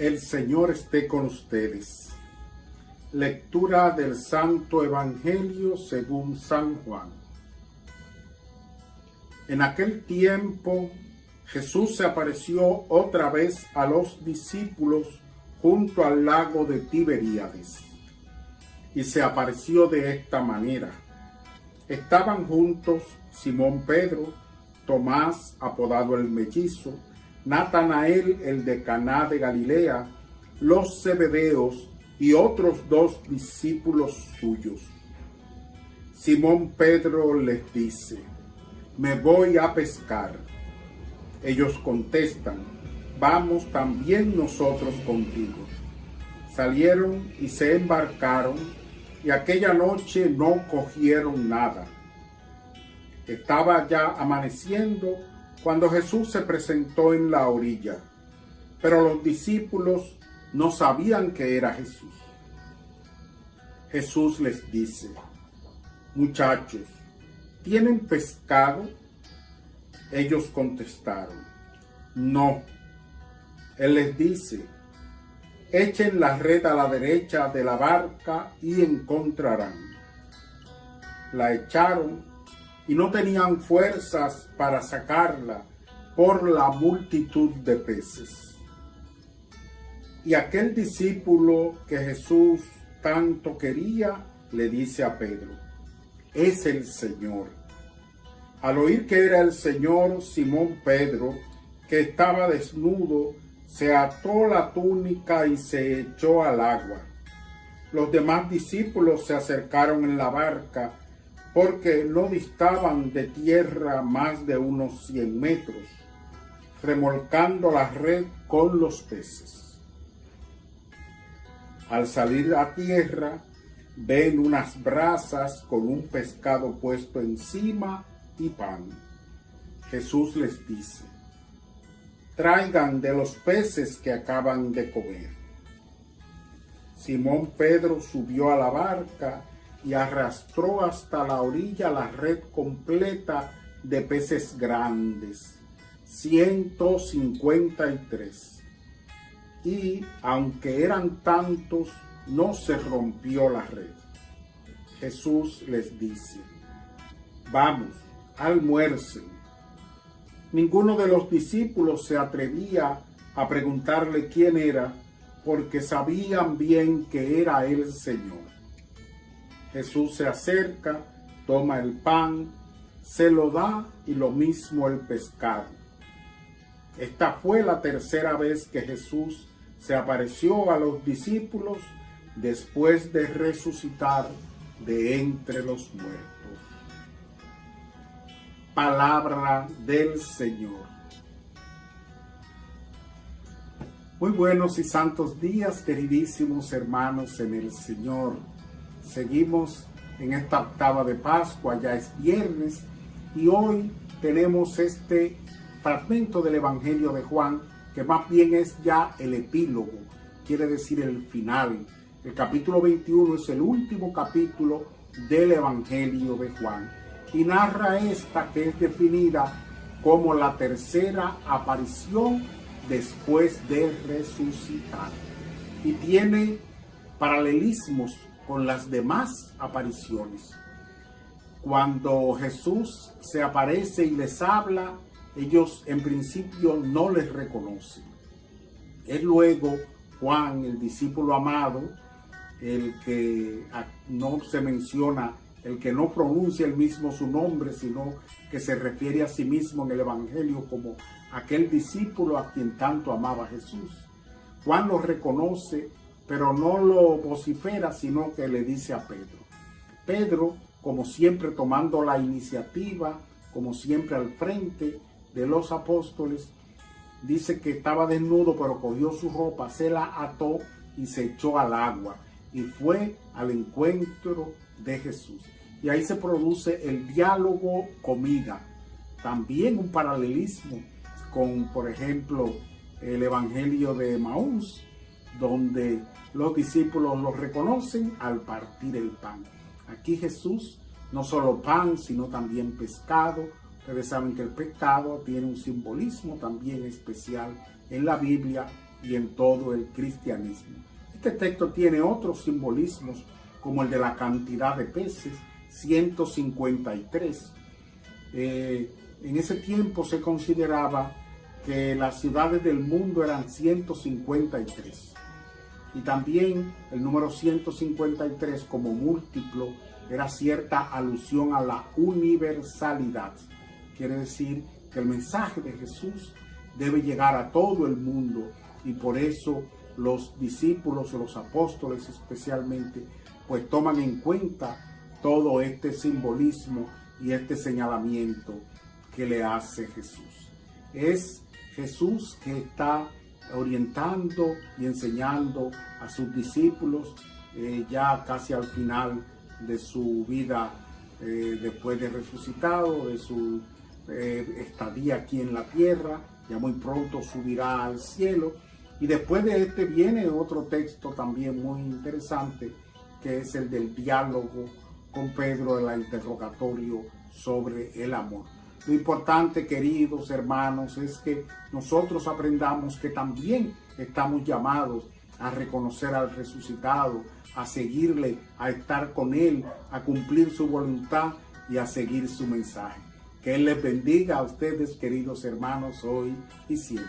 El Señor esté con ustedes. Lectura del Santo Evangelio según San Juan. En aquel tiempo, Jesús se apareció otra vez a los discípulos junto al lago de Tiberíades. Y se apareció de esta manera. Estaban juntos Simón Pedro, Tomás, apodado el Mellizo, Natanael, el de Caná de Galilea, los Zebedeos y otros 2 discípulos suyos. Simón Pedro les dice: «Me voy a pescar». Ellos contestan: «Vamos también nosotros contigo». Salieron y se embarcaron, y aquella noche no cogieron nada. Estaba ya amaneciendo cuando Jesús se presentó en la orilla, pero los discípulos no sabían que era Jesús. Jesús les dice: «Muchachos, ¿tienen pescado?». Ellos contestaron: «No». Él les dice: «Echen la red a la derecha de la barca y encontrarán». La echaron y no tenían fuerzas para sacarla por la multitud de peces. Y aquel discípulo que Jesús tanto quería le dice a Pedro: «Es el Señor». Al oír que era el Señor, Simón Pedro, que estaba desnudo, se ató la túnica y se echó al agua. Los demás discípulos se acercaron en la barca, porque no distaban de tierra más de unos 100 metros, remolcando la red con los peces. Al salir a tierra, ven unas brasas con un pescado puesto encima y pan. Jesús les dice: «Traigan de los peces que acaban de comer». Simón Pedro subió a la barca y arrastró hasta la orilla la red completa de peces grandes, 153. Y aunque eran tantos, no se rompió la red. Jesús les dice: «Vamos, almuercen». Ninguno de los discípulos se atrevía a preguntarle quién era, porque sabían bien que era el Señor. Jesús se acerca, toma el pan, se lo da y lo mismo el pescado. Esta fue la tercera vez que Jesús se apareció a los discípulos después de resucitar de entre los muertos. Palabra del Señor. Muy buenos y santos días, queridísimos hermanos en el Señor. Seguimos en esta octava de Pascua, ya es viernes, y hoy tenemos este fragmento del Evangelio de Juan, que más bien es ya el epílogo, quiere decir el final. El capítulo 21 es el último capítulo del Evangelio de Juan, y narra esta que es definida como la tercera aparición después de resucitar, y tiene paralelismos con las demás apariciones. Cuando Jesús se aparece y les habla, ellos en principio no les reconocen. Es luego Juan, el discípulo amado, el que no se menciona, el que no pronuncia él mismo su nombre, sino que se refiere a sí mismo en el Evangelio como aquel discípulo a quien tanto amaba Jesús. Juan lo reconoce, pero no lo vocifera, sino que le dice a Pedro. Pedro, como siempre tomando la iniciativa, como siempre al frente de los apóstoles, dice que estaba desnudo, pero cogió su ropa, se la ató y se echó al agua y fue al encuentro de Jesús. Y ahí se produce el diálogo comida. También un paralelismo con, por ejemplo, el Evangelio de Maús, donde los discípulos lo reconocen al partir el pan. Aquí Jesús, no solo pan, sino también pescado. Ustedes saben que el pescado tiene un simbolismo también especial en la Biblia, y en todo el cristianismo. Este texto tiene otros simbolismos, como el de la cantidad de peces, 153. En ese tiempo se consideraba que las ciudades del mundo eran 153. Y también el número 153 como múltiplo era cierta alusión a la universalidad. Quiere decir que el mensaje de Jesús debe llegar a todo el mundo, y por eso los discípulos o los apóstoles especialmente pues toman en cuenta todo este simbolismo y este señalamiento que le hace Jesús. Es Jesús que está orientando y enseñando a sus discípulos ya casi al final de su vida, después de resucitado, de su estadía aquí en la tierra. Ya muy pronto subirá al cielo. Y después de este viene otro texto también muy interesante, que es el del diálogo con Pedro, el interrogatorio sobre el amor. Lo importante, queridos hermanos, es que nosotros aprendamos que también estamos llamados a reconocer al resucitado, a seguirle, a estar con él, a cumplir su voluntad y a seguir su mensaje. Que Él les bendiga a ustedes, queridos hermanos, hoy y siempre.